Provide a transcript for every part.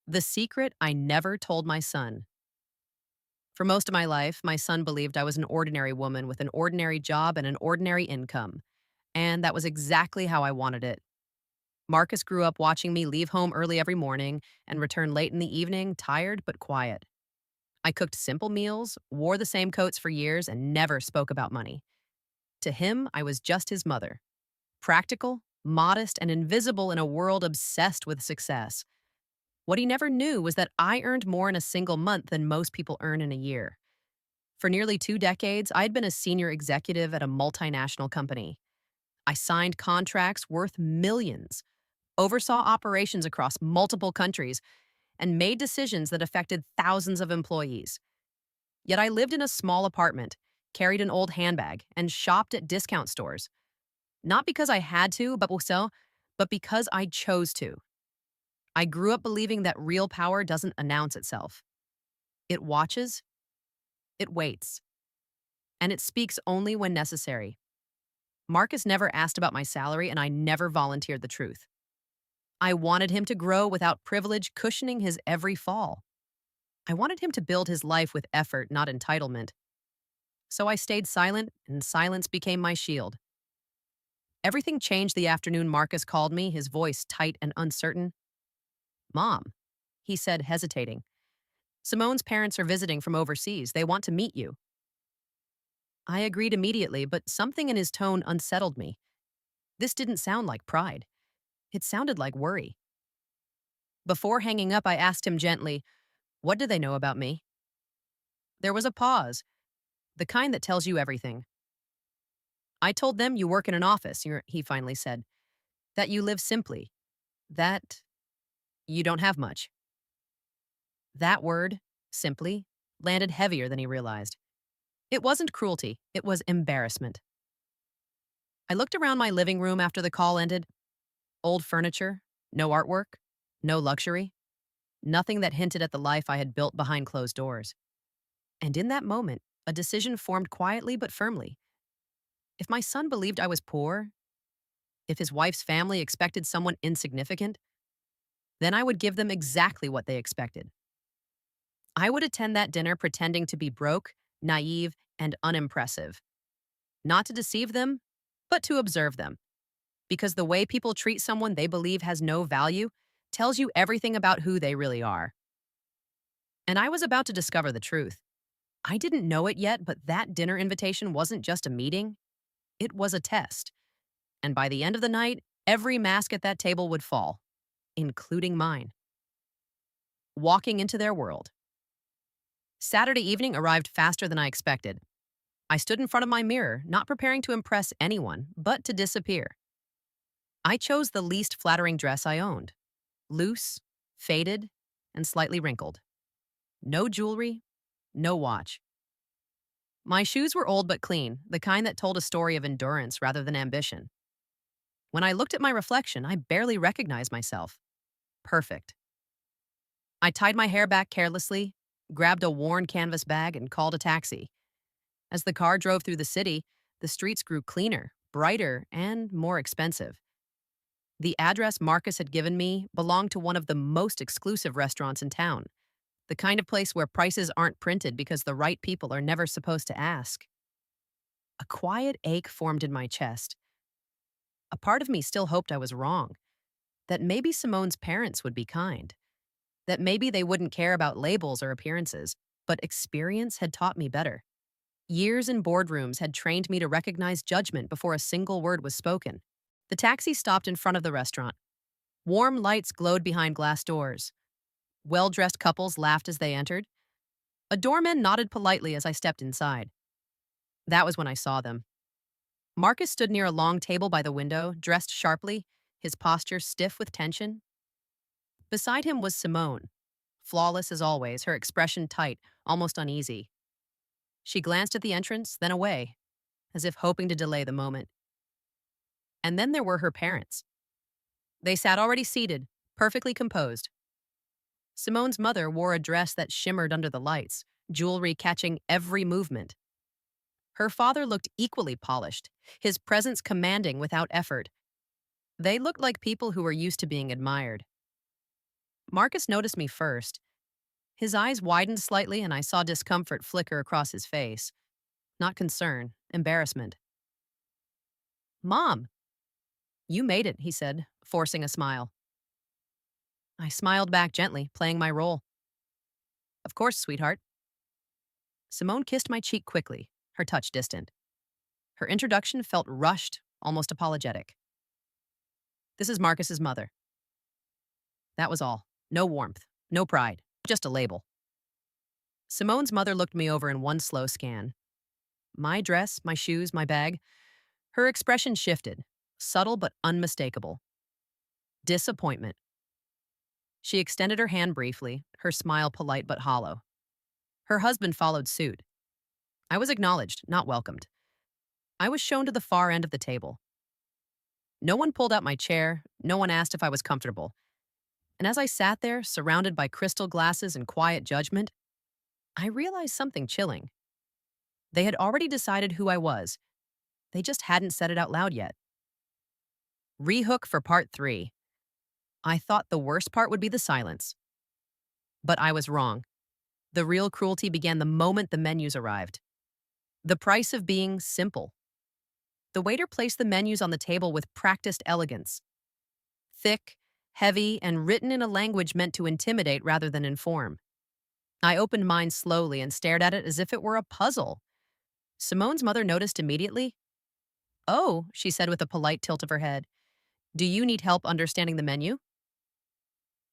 The secret I never told my son. For most of my life, my son believed I was an ordinary woman with an ordinary job and an ordinary income. And that was exactly how I wanted it. Marcus grew up watching me leave home early every morning and return late in the evening, tired but quiet. I cooked simple meals, wore the same coats for years, and never spoke about money. To him, I was just his mother, practical, modest, and invisible in a world obsessed with success. What he never knew was that I earned more in a single month than most people earn in a year. For nearly 2 decades, I'd been a senior executive at a multinational company. I signed contracts worth millions, oversaw operations across multiple countries, and made decisions that affected thousands of employees. Yet I lived in a small apartment, carried an old handbag, and shopped at discount stores. Not because I had to, but because I chose to. I grew up believing that real power doesn't announce itself. It watches, it waits, and it speaks only when necessary. Marcus never asked about my salary, and I never volunteered the truth. I wanted him to grow without privilege cushioning his every fall. I wanted him to build his life with effort, not entitlement. So I stayed silent, and silence became my shield. Everything changed the afternoon Marcus called me, his voice tight and uncertain. "Mom," he said, hesitating. "Simone's parents are visiting from overseas. They want to meet you." I agreed immediately, but something in his tone unsettled me. This didn't sound like pride. It sounded like worry. Before hanging up, I asked him gently, "What do they know about me?" There was a pause, the kind that tells you everything. "I told them you work in an office," he finally said, "that you live simply, that you don't have much." That word, simply, landed heavier than he realized. It wasn't cruelty, it was embarrassment. I looked around my living room after the call ended. Old furniture, no artwork, no luxury, nothing that hinted at the life I had built behind closed doors. And in that moment, a decision formed quietly but firmly. If my son believed I was poor, if his wife's family expected someone insignificant, then I would give them exactly what they expected. I would attend that dinner pretending to be broke, naive, and unimpressive. Not to deceive them, but to observe them. Because the way people treat someone they believe has no value tells you everything about who they really are. And I was about to discover the truth. I didn't know it yet, but that dinner invitation wasn't just a meeting, it was a test. And by the end of the night, every mask at that table would fall, including mine. Walking into their world. Saturday evening arrived faster than I expected. I stood in front of my mirror, not preparing to impress anyone, but to disappear. I chose the least flattering dress I owned, loose, faded, and slightly wrinkled. No jewelry, no watch. My shoes were old but clean, the kind that told a story of endurance rather than ambition. When I looked at my reflection, I barely recognized myself. Perfect. I tied my hair back carelessly, grabbed a worn canvas bag, and called a taxi. As the car drove through the city, the streets grew cleaner, brighter, and more expensive. The address Marcus had given me belonged to one of the most exclusive restaurants in town, the kind of place where prices aren't printed because the right people are never supposed to ask. A quiet ache formed in my chest. A part of me still hoped I was wrong, that maybe Simone's parents would be kind, that maybe they wouldn't care about labels or appearances, but experience had taught me better. Years in boardrooms had trained me to recognize judgment before a single word was spoken. The taxi stopped in front of the restaurant. Warm lights glowed behind glass doors. Well-dressed couples laughed as they entered. A doorman nodded politely as I stepped inside. That was when I saw them. Marcus stood near a long table by the window, dressed sharply, his posture stiff with tension. Beside him was Simone, flawless as always, her expression tight, almost uneasy. She glanced at the entrance, then away, as if hoping to delay the moment. And then there were her parents. They sat already seated, perfectly composed. Simone's mother wore a dress that shimmered under the lights, jewelry catching every movement. Her father looked equally polished, his presence commanding without effort. They looked like people who were used to being admired. Marcus noticed me first. His eyes widened slightly, and I saw discomfort flicker across his face. Not concern, embarrassment. Mom, you made it, he said, forcing a smile. I smiled back gently, playing my role. Of course, sweetheart. Simone kissed my cheek quickly, her touch distant. Her introduction felt rushed, almost apologetic. This is Marcus's mother. That was all. No warmth, no pride, just a label. Simone's mother looked me over in one slow scan. My dress, my shoes, my bag. Her expression shifted, subtle but unmistakable. Disappointment. She extended her hand briefly, her smile polite but hollow. Her husband followed suit. I was acknowledged, not welcomed. I was shown to the far end of the table. No one pulled out my chair, no one asked if I was comfortable. And as I sat there, surrounded by crystal glasses and quiet judgment, I realized something chilling. They had already decided who I was. They just hadn't said it out loud yet. Rehook for part 3. I thought the worst part would be the silence. But I was wrong. The real cruelty began the moment the menus arrived. The price of being simple. The waiter placed the menus on the table with practiced elegance. Thick, heavy, and written in a language meant to intimidate rather than inform. I opened mine slowly and stared at it as if it were a puzzle. Simone's mother noticed immediately. Oh, she said with a polite tilt of her head. Do you need help understanding the menu?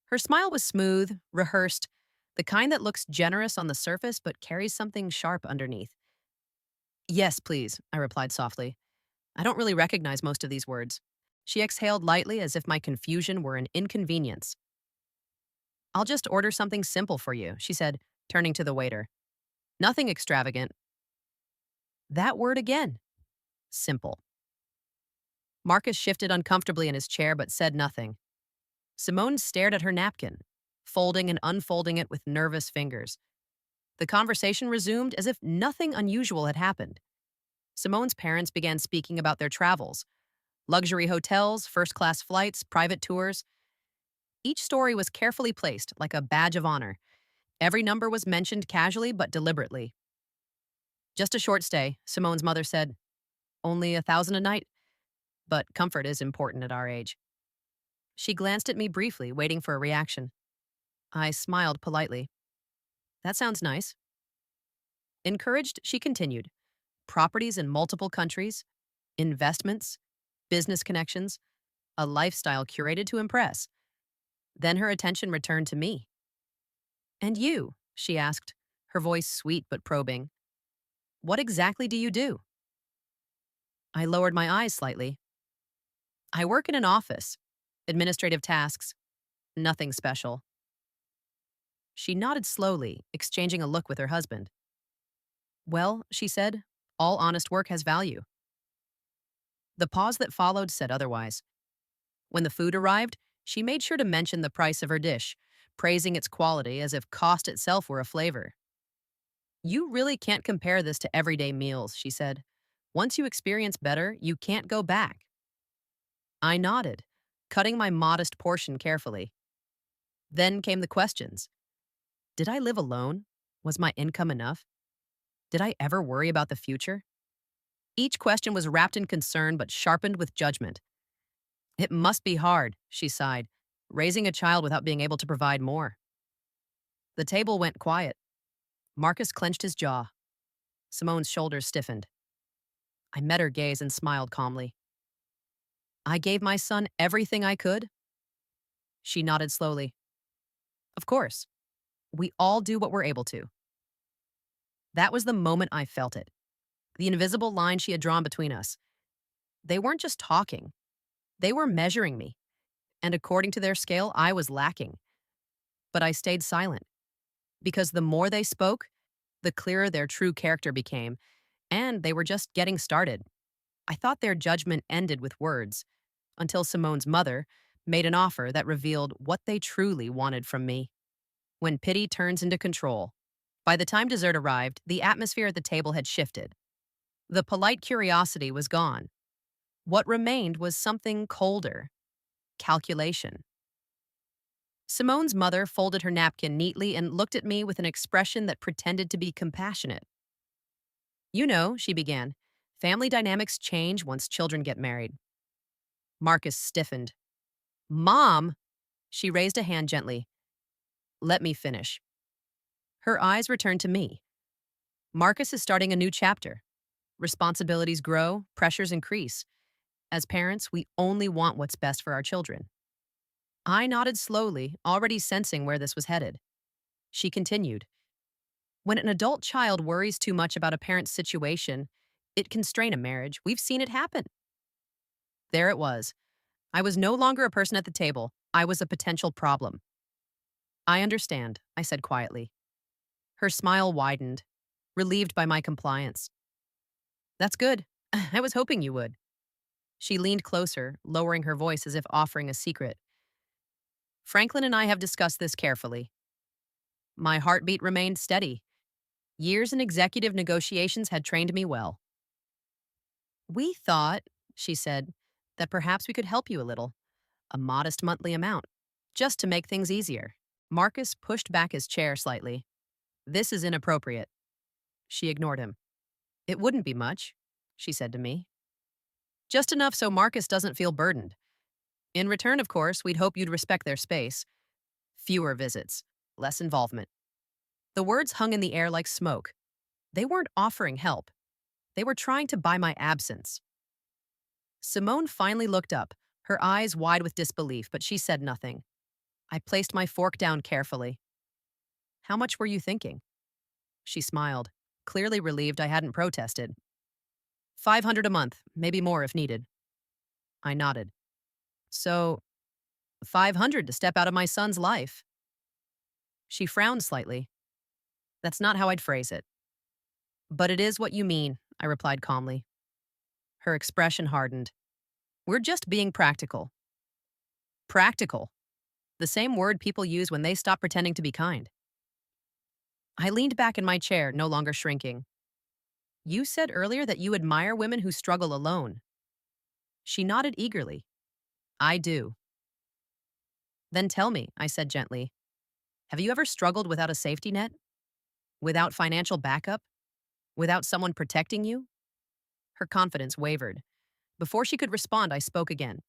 Her smile was smooth, rehearsed, the kind that looks generous on the surface but carries something sharp underneath. Yes, please, I replied softly. I don't really recognize most of these words. She exhaled lightly as if my confusion were an inconvenience. I'll just order something simple for you, she said, turning to the waiter. Nothing extravagant. That word again. Simple. Marcus shifted uncomfortably in his chair but said nothing. Simone stared at her napkin, folding and unfolding it with nervous fingers. The conversation resumed as if nothing unusual had happened. Simone's parents began speaking about their travels. Luxury hotels, first-class flights, private tours. Each story was carefully placed, like a badge of honor. Every number was mentioned casually but deliberately. Just a short stay, Simone's mother said. Only 1,000 a night, but comfort is important at our age. She glanced at me briefly, waiting for a reaction. I smiled politely. That sounds nice. Encouraged, she continued. Properties in multiple countries, investments, business connections, a lifestyle curated to impress. Then her attention returned to me. And you, she asked, her voice sweet but probing. What exactly do you do? I lowered my eyes slightly. I work in an office. Administrative tasks. Nothing special. She nodded slowly, exchanging a look with her husband. Well, she said, all honest work has value. The pause that followed said otherwise. When the food arrived, she made sure to mention the price of her dish, praising its quality as if cost itself were a flavor. You really can't compare this to everyday meals, she said. Once you experience better, you can't go back. I nodded, cutting my modest portion carefully. Then came the questions. Did I live alone? Was my income enough? Did I ever worry about the future? Each question was wrapped in concern but sharpened with judgment. It must be hard, she sighed, raising a child without being able to provide more. The table went quiet. Marcus clenched his jaw. Simone's shoulders stiffened. I met her gaze and smiled calmly. I gave my son everything I could. She nodded slowly. Of course. We all do what we're able to. That was the moment I felt it. The invisible line she had drawn between us. They weren't just talking. They were measuring me. And according to their scale, I was lacking. But I stayed silent. Because the more they spoke, the clearer their true character became. And they were just getting started. I thought their judgment ended with words. Until Simone's mother made an offer that revealed what they truly wanted from me. When pity turns into control. By the time dessert arrived, the atmosphere at the table had shifted. The polite curiosity was gone. What remained was something colder. Calculation. Simone's mother folded her napkin neatly and looked at me with an expression that pretended to be compassionate. You know, she began, family dynamics change once children get married. Marcus stiffened. Mom! She raised a hand gently. Let me finish. Her eyes returned to me. Marcus is starting a new chapter. Responsibilities grow, pressures increase. As parents, we only want what's best for our children. I nodded slowly, already sensing where this was headed. She continued. When an adult child worries too much about a parent's situation, it can strain a marriage. We've seen it happen. There it was. I was no longer a person at the table. I was a potential problem. I understand, I said quietly. Her smile widened, relieved by my compliance. That's good. I was hoping you would. She leaned closer, lowering her voice as if offering a secret. Franklin and I have discussed this carefully. My heartbeat remained steady. Years in executive negotiations had trained me well. We thought, she said, that perhaps we could help you a little, a modest monthly amount, just to make things easier. Marcus pushed back his chair slightly. This is inappropriate. She ignored him. It wouldn't be much, she said to me. Just enough so Marcus doesn't feel burdened. In return, of course, we'd hope you'd respect their space. Fewer visits, less involvement. The words hung in the air like smoke. They weren't offering help. They were trying to buy my absence. Simone finally looked up, her eyes wide with disbelief, but she said nothing. I placed my fork down carefully. How much were you thinking? She smiled, clearly relieved I hadn't protested. 500 a month, maybe more if needed. I nodded. So, 500 to step out of my son's life. She frowned slightly. That's not how I'd phrase it. But it is what you mean, I replied calmly. Her expression hardened. We're just being practical. Practical. The same word people use when they stop pretending to be kind. I leaned back in my chair, no longer shrinking. You said earlier that you admire women who struggle alone. She nodded eagerly. I do. Then tell me, I said gently. Have you ever struggled without a safety net? Without financial backup? Without someone protecting you? Her confidence wavered. Before she could respond, I spoke again.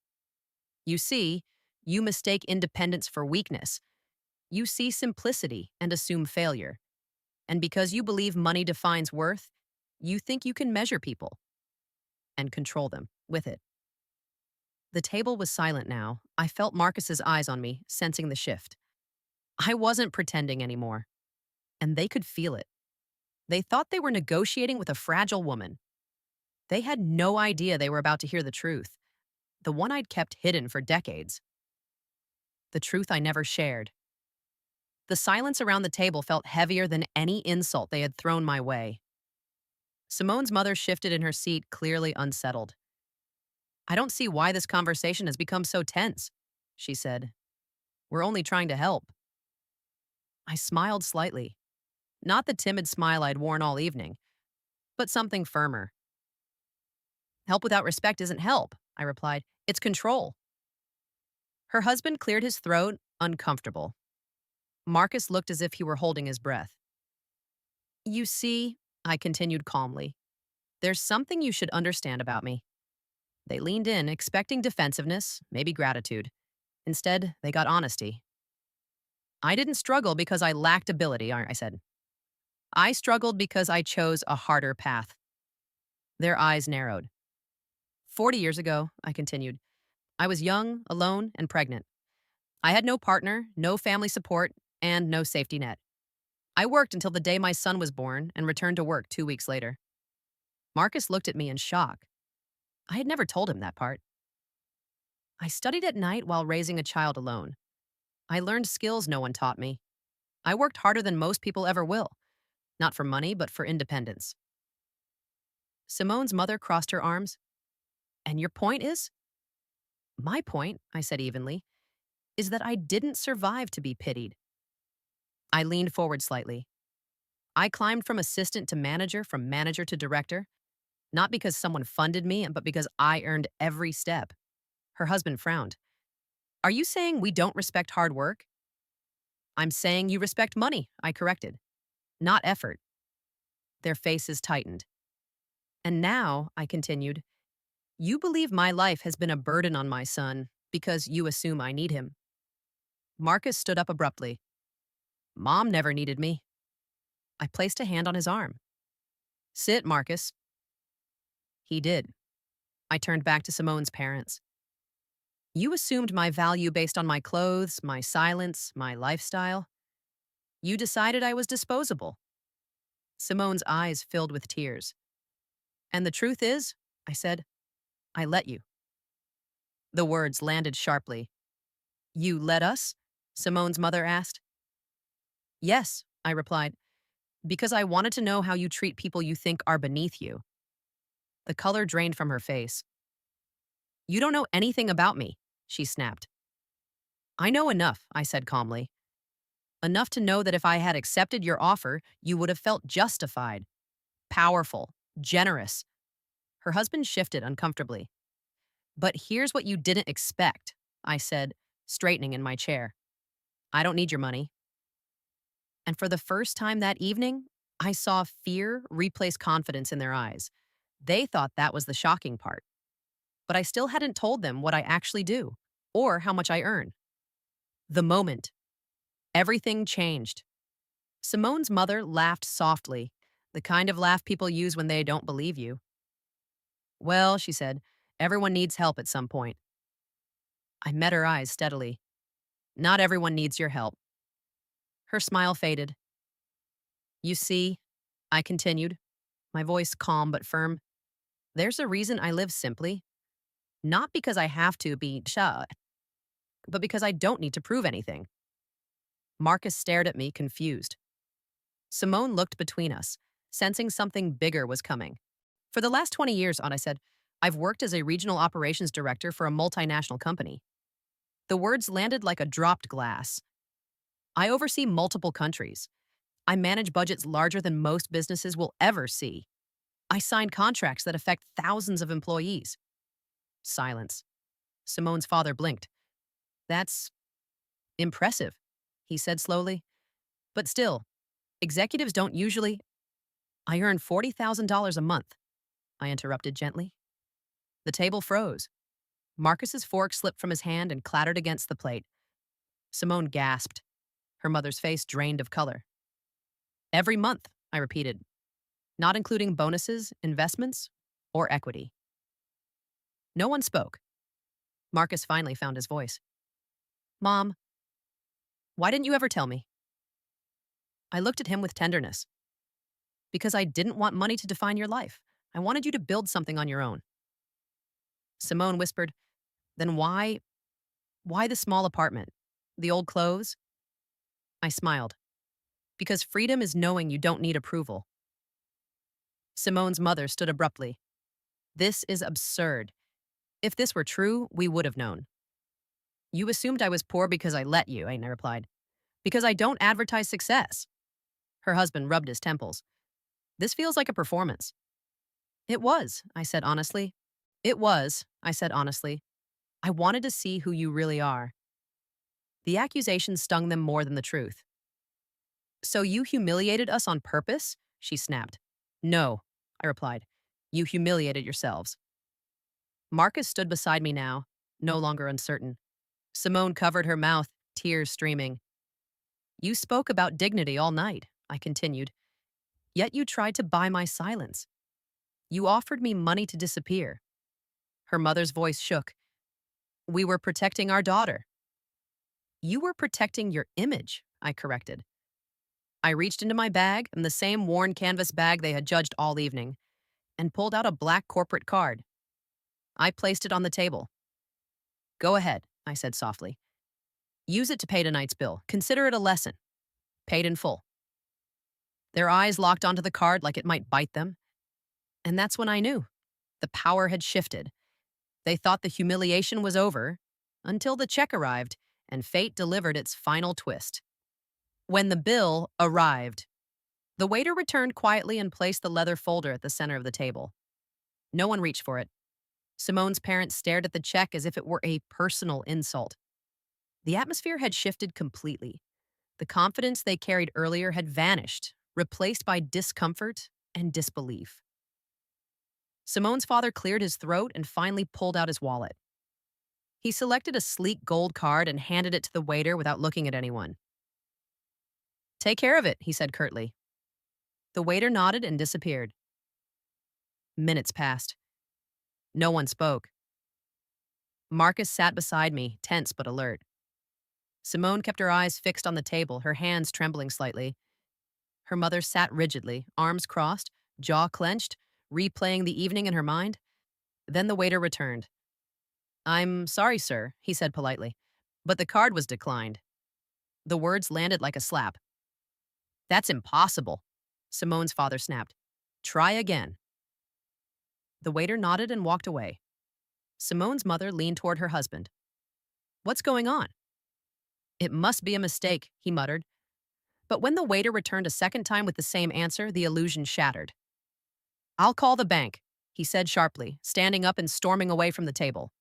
You see, you mistake independence for weakness. You see simplicity and assume failure. And because you believe money defines worth, you think you can measure people and control them with it. The table was silent now. I felt Marcus's eyes on me, sensing the shift. I wasn't pretending anymore, and they could feel it. They thought they were negotiating with a fragile woman. They had no idea they were about to hear the truth, the one I'd kept hidden for decades. The truth I never shared. The silence around the table felt heavier than any insult they had thrown my way. Simone's mother shifted in her seat, clearly unsettled. I don't see why this conversation has become so tense, she said. We're only trying to help. I smiled slightly. Not the timid smile I'd worn all evening, but something firmer. Help without respect isn't help, I replied. It's control. Her husband cleared his throat, uncomfortable. Marcus looked as if he were holding his breath. You see, I continued calmly, there's something you should understand about me. They leaned in, expecting defensiveness, maybe gratitude. Instead, they got honesty. I didn't struggle because I lacked ability, I said. I struggled because I chose a harder path. Their eyes narrowed. 40 years ago, I continued, I was young, alone, and pregnant. I had no partner, no family support, and no safety net. I worked until the day my son was born and returned to work 2 weeks later. Marcus looked at me in shock. I had never told him that part. I studied at night while raising a child alone. I learned skills no one taught me. I worked harder than most people ever will, not for money, but for independence. Simone's mother crossed her arms. And your point is? My point, I said evenly, is that I didn't survive to be pitied. I leaned forward slightly. I climbed from assistant to manager, from manager to director, not because someone funded me, but because I earned every step. Her husband frowned. Are you saying we don't respect hard work? I'm saying you respect money, I corrected, not effort. Their faces tightened. And now, I continued, you believe my life has been a burden on my son because you assume I need him. Marcus stood up abruptly. Mom never needed me. I placed a hand on his arm. Sit, Marcus. He did. I turned back to Simone's parents. You assumed my value based on my clothes, my silence, my lifestyle. You decided I was disposable. Simone's eyes filled with tears. And the truth is, I said, I let you. The words landed sharply. You let us? Simone's mother asked. Yes, I replied, because I wanted to know how you treat people you think are beneath you. The color drained from her face. You don't know anything about me, she snapped. I know enough, I said calmly. Enough to know that if I had accepted your offer, you would have felt justified, powerful, generous. Her husband shifted uncomfortably. But here's what you didn't expect, I said, straightening in my chair. I don't need your money. And for the first time that evening, I saw fear replace confidence in their eyes. They thought that was the shocking part. But I still hadn't told them what I actually do or how much I earn. The moment, everything changed. Simone's mother laughed softly, the kind of laugh people use when they don't believe you. Well, she said, everyone needs help at some point. I met her eyes steadily. Not everyone needs your help. Her smile faded. You see, I continued, my voice calm but firm, there's a reason I live simply. Not because I have to be shy, but because I don't need to prove anything. Marcus stared at me, confused. Simone looked between us, sensing something bigger was coming. For the last 20 years, Aunt, I said, I've worked as a regional operations director for a multinational company. The words landed like a dropped glass. I oversee multiple countries. I manage budgets larger than most businesses will ever see. I sign contracts that affect thousands of employees. Silence. Simone's father blinked. That's impressive, he said slowly. But still, executives don't usually. I earn $40,000 a month, I interrupted gently. The table froze. Marcus's fork slipped from his hand and clattered against the plate. Simone gasped. Her mother's face drained of color. Every month, I repeated, not including bonuses, investments, or equity. No one spoke. Marcus finally found his voice. Mom, why didn't you ever tell me? I looked at him with tenderness. Because I didn't want money to define your life. I wanted you to build something on your own. Simone whispered, then why the small apartment? The old clothes? I smiled. Because freedom is knowing you don't need approval. Simone's mother stood abruptly. This is absurd. If this were true, we would have known. You assumed I was poor because I let you, I replied. Because I don't advertise success. Her husband rubbed his temples. This feels like a performance. It was, I said honestly. It was, I said honestly. I wanted to see who you really are. The accusation stung them more than the truth. So you humiliated us on purpose? She snapped. No, I replied. You humiliated yourselves. Marcus stood beside me now, no longer uncertain. Simone covered her mouth, tears streaming. You spoke about dignity all night, I continued. Yet you tried to buy my silence. You offered me money to disappear. Her mother's voice shook. We were protecting our daughter. You were protecting your image, I corrected. I reached into my bag, and the same worn canvas bag they had judged all evening, and pulled out a black corporate card. I placed it on the table. Go ahead, I said softly. Use it to pay tonight's bill. Consider it a lesson. Paid in full. Their eyes locked onto the card like it might bite them. And that's when I knew. The power had shifted. They thought the humiliation was over until the check arrived and fate delivered its final twist. When the bill arrived, the waiter returned quietly and placed the leather folder at the center of the table. No one reached for it. Simone's parents stared at the check as if it were a personal insult. The atmosphere had shifted completely. The confidence they carried earlier had vanished, replaced by discomfort and disbelief. Simone's father cleared his throat and finally pulled out his wallet. He selected a sleek gold card and handed it to the waiter without looking at anyone. "Take care of it," he said curtly. The waiter nodded and disappeared. Minutes passed. No one spoke. Marcus sat beside me, tense but alert. Simone kept her eyes fixed on the table, her hands trembling slightly. Her mother sat rigidly, arms crossed, jaw clenched, replaying the evening in her mind. Then the waiter returned. "I'm sorry, sir," he said politely, "but the card was declined." The words landed like a slap. "That's impossible," Simone's father snapped. "Try again." The waiter nodded and walked away. Simone's mother leaned toward her husband. "What's going on?" "It must be a mistake," he muttered. But when the waiter returned a second time with the same answer, the illusion shattered. "I'll call the bank," he said sharply, standing up and storming away from the table.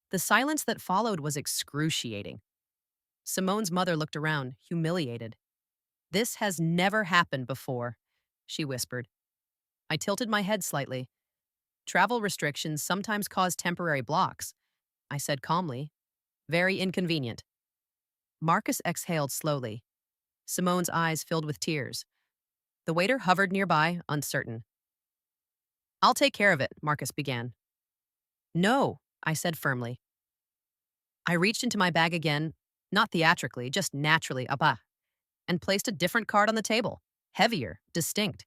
The silence that followed was excruciating. Simone's mother looked around, humiliated. "This has never happened before," she whispered. I tilted my head slightly. "Travel restrictions sometimes cause temporary blocks," I said calmly. "Very inconvenient." Marcus exhaled slowly. Simone's eyes filled with tears. The waiter hovered nearby, uncertain. "I'll take care of it," Marcus began. "No," I said firmly. I reached into my bag again, not theatrically, just naturally, and placed a different card on the table, heavier, distinct.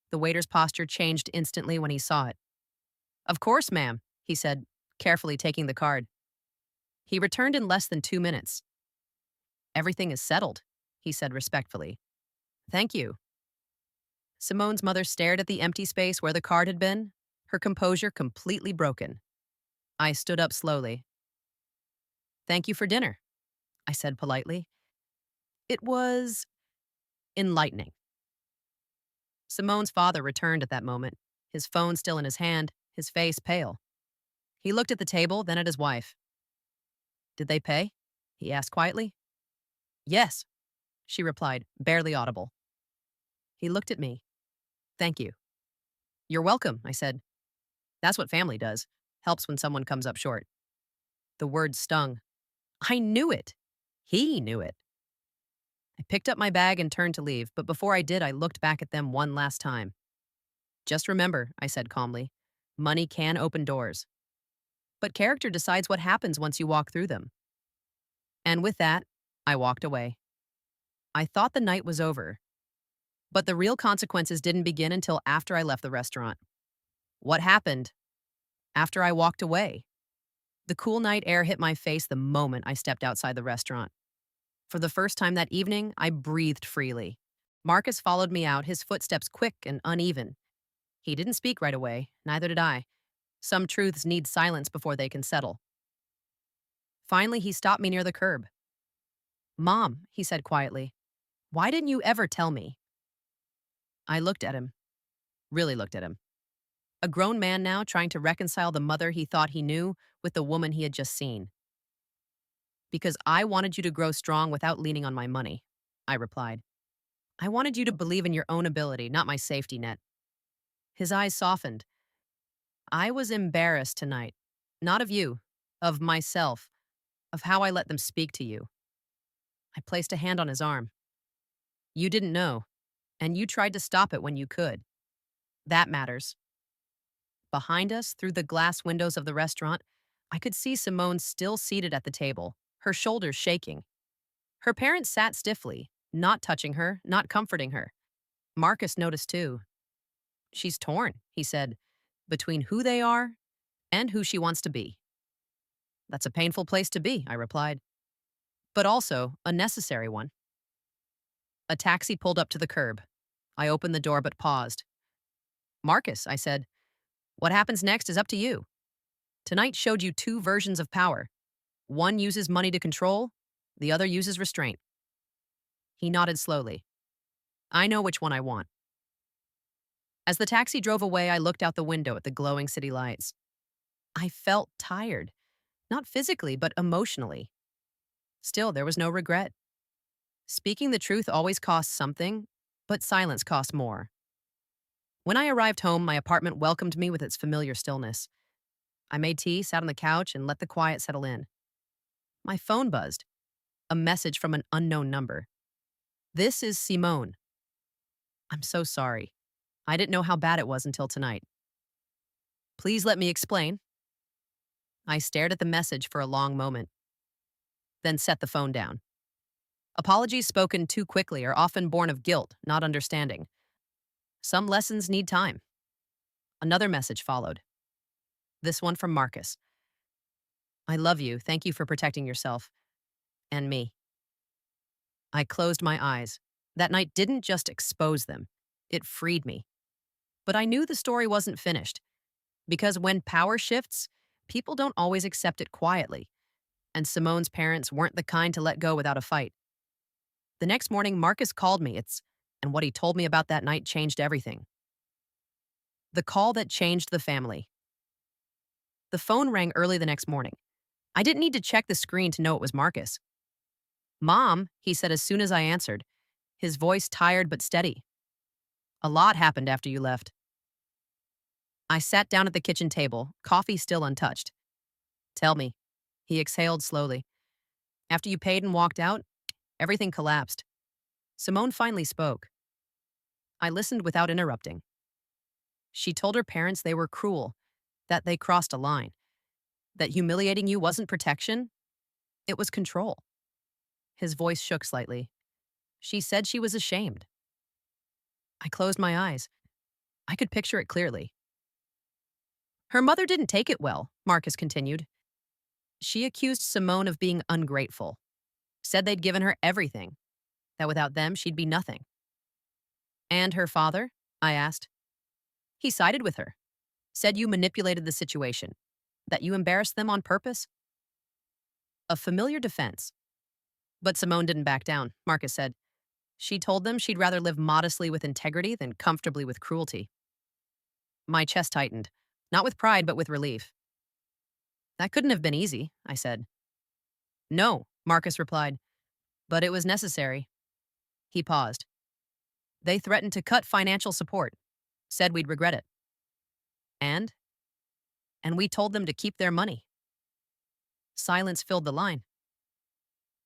The waiter's posture changed instantly when he saw it. "Of course, ma'am," he said, carefully taking the card. He returned in less than 2 minutes. "Everything is settled," he said respectfully. "Thank you." Simone's mother stared at the empty space where the card had been, her composure completely broken. I stood up slowly. "Thank you for dinner," I said politely. "It was enlightening." Simone's father returned at that moment, his phone still in his hand, his face pale. He looked at the table, then at his wife. "Did they pay?" he asked quietly. "Yes," she replied, barely audible. He looked at me. "Thank you." "You're welcome," I said. "That's what family does. Helps when someone comes up short." The words stung. I knew it. He knew it. I picked up my bag and turned to leave, but before I did, I looked back at them one last time. "Just remember," I said calmly, "money can open doors. But character decides what happens once you walk through them." And with that, I walked away. I thought the night was over, but the real consequences didn't begin until after I left the restaurant. What happened after I walked away? The cool night air hit my face the moment I stepped outside the restaurant. For the first time that evening, I breathed freely. Marcus followed me out, his footsteps quick and uneven. He didn't speak right away, neither did I. Some truths need silence before they can settle. Finally, he stopped me near the curb. "Mom," he said quietly, "why didn't you ever tell me?" I looked at him, really looked at him. A grown man now trying to reconcile the mother he thought he knew with the woman he had just seen. "Because I wanted you to grow strong without leaning on my money," I replied. "I wanted you to believe in your own ability, not my safety net." His eyes softened. "I was embarrassed tonight. Not of you, of myself, of how I let them speak to you." I placed a hand on his arm. "You didn't know, and you tried to stop it when you could. That matters." Behind us, through the glass windows of the restaurant, I could see Simone still seated at the table, her shoulders shaking. Her parents sat stiffly, not touching her, not comforting her. Marcus noticed too. "She's torn," he said, "between who they are and who she wants to be." "That's a painful place to be," I replied, "but also a necessary one." A taxi pulled up to the curb. I opened the door but paused. "Marcus," I said, "what happens next is up to you. Tonight showed you two versions of power. One uses money to control, the other uses restraint." He nodded slowly. "I know which one I want." As the taxi drove away, I looked out the window at the glowing city lights. I felt tired, not physically, but emotionally. Still, there was no regret. Speaking the truth always costs something, but silence costs more. When I arrived home, my apartment welcomed me with its familiar stillness. I made tea, sat on the couch, and let the quiet settle in. My phone buzzed, a message from an unknown number. This is Simone. I'm so sorry. I didn't know how bad it was until tonight. Please let me explain. I stared at the message for a long moment, then set the phone down. Apologies spoken too quickly are often born of guilt, not understanding. Some lessons need time. Another message followed. This one from Marcus. I love you. Thank you for protecting yourself and me. I closed my eyes. That night didn't just expose them, it freed me. But I knew the story wasn't finished, because when power shifts, people don't always accept it quietly, and Simone's parents weren't the kind to let go without a fight. The next morning, Marcus called me. And what he told me about that night changed everything. The call that changed the family. The phone rang early the next morning. I didn't need to check the screen to know it was Marcus. Mom, he said as soon as I answered, his voice tired but steady. A lot happened after you left. I sat down at the kitchen table, coffee still untouched. Tell me. He exhaled slowly. After you paid and walked out, everything collapsed. Simone finally spoke. I listened without interrupting. She told her parents they were cruel, that they crossed a line, that humiliating you wasn't protection, it was control. His voice shook slightly. She said she was ashamed. I closed my eyes. I could picture it clearly. Her mother didn't take it well, Marcus continued. She accused Simone of being ungrateful, said they'd given her everything, that without them she'd be nothing. And her father? I asked. He sided with her, said you manipulated the situation, that you embarrassed them on purpose. A familiar defense. But Simone didn't back down, Marcus said. She told them she'd rather live modestly with integrity than comfortably with cruelty. My chest tightened, not with pride, but with relief. That couldn't have been easy, I said. No, Marcus replied, but it was necessary. He paused. They threatened to cut financial support, said we'd regret it. And? And we told them to keep their money. Silence filled the line.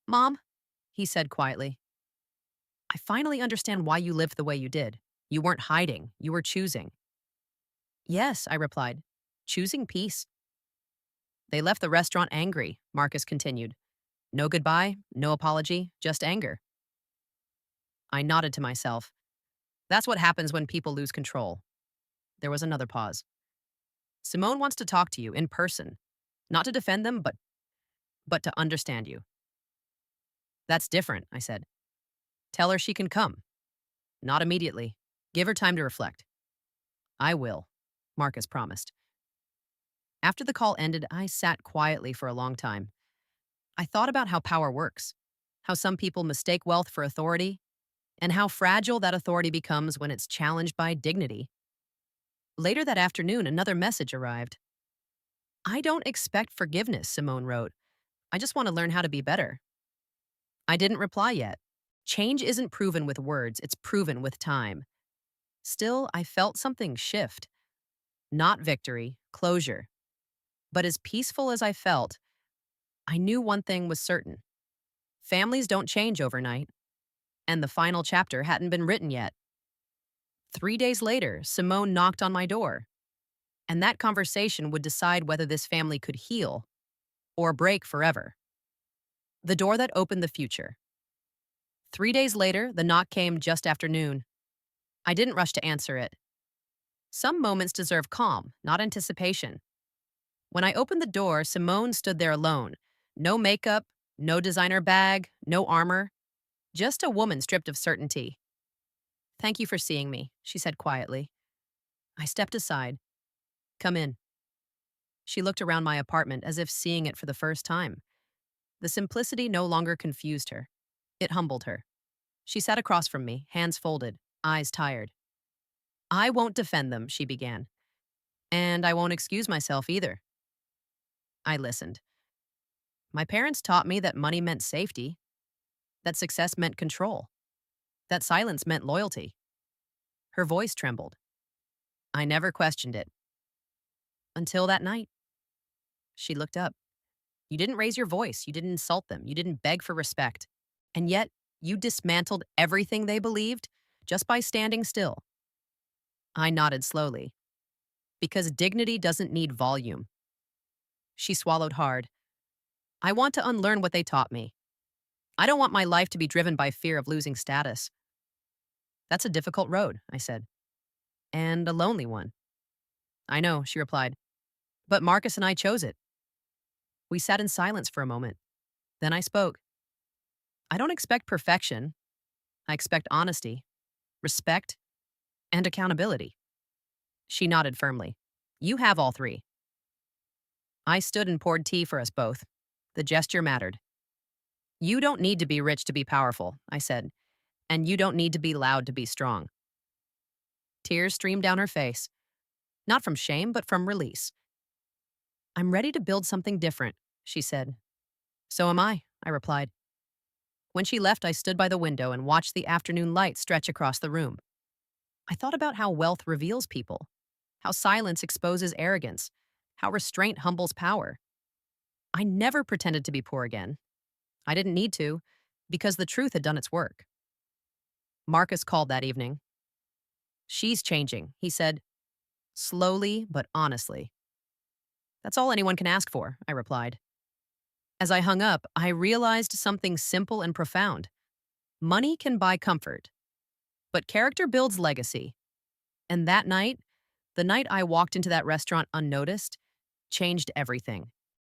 Mom, he said quietly, I finally understand why you lived the way you did. You weren't hiding, you were choosing. Yes, I replied, choosing peace. They left the restaurant angry, Marcus continued. No goodbye, no apology, just anger. I nodded to myself. That's what happens when people lose control. There was another pause. Simone wants to talk to you in person, not to defend them, but to understand you. That's different, I said. Tell her she can come. Not immediately. Give her time to reflect. I will, Marcus promised. After the call ended, I sat quietly for a long time. I thought about how power works, how some people mistake wealth for authority, and how fragile that authority becomes when it's challenged by dignity. Later that afternoon, another message arrived. I don't expect forgiveness, Simone wrote. I just want to learn how to be better. I didn't reply yet. Change isn't proven with words, it's proven with time. Still, I felt something shift. Not victory, closure. But as peaceful as I felt, I knew one thing was certain. Families don't change overnight. And the final chapter hadn't been written yet. 3 days later, Simone knocked on my door. And that conversation would decide whether this family could heal or break forever. The door that opened the future. 3 days later, the knock came just after noon. I didn't rush to answer it. Some moments deserve calm, not anticipation. When I opened the door, Simone stood there alone. No makeup, no designer bag, no armor. Just a woman stripped of certainty. Thank you for seeing me, she said quietly. I stepped aside. Come in. She looked around my apartment as if seeing it for the first time. The simplicity no longer confused her. It humbled her. She sat across from me, hands folded, eyes tired. I won't defend them, she began. And I won't excuse myself either. I listened. My parents taught me that money meant safety. that success meant control, that silence meant loyalty. Her voice trembled. I never questioned it. Until that night. She looked up. You didn't raise your voice. You didn't insult them. You didn't beg for respect. And yet, you dismantled everything they believed just by standing still. I nodded slowly. Because dignity doesn't need volume. She swallowed hard. I want to unlearn what they taught me. I don't want my life to be driven by fear of losing status. That's a difficult road, I said. And a lonely one. I know, she replied. But Marcus and I chose it. We sat in silence for a moment. Then I spoke. I don't expect perfection. I expect honesty, respect, and accountability. She nodded firmly. You have all three. I stood and poured tea for us both. The gesture mattered. You don't need to be rich to be powerful, I said, and you don't need to be loud to be strong. Tears streamed down her face, not from shame, but from release. I'm ready to build something different, she said. So am I replied. When she left, I stood by the window and watched the afternoon light stretch across the room. I thought about how wealth reveals people, how silence exposes arrogance, how restraint humbles power. I never pretended to be poor again. I didn't need to, because the truth had done its work. Marcus called that evening. She's changing, he said, slowly but honestly. That's all anyone can ask for, I replied. As I hung up, I realized something simple and profound. Money can buy comfort, but character builds legacy. And that night, the night I walked into that restaurant unnoticed, changed everything.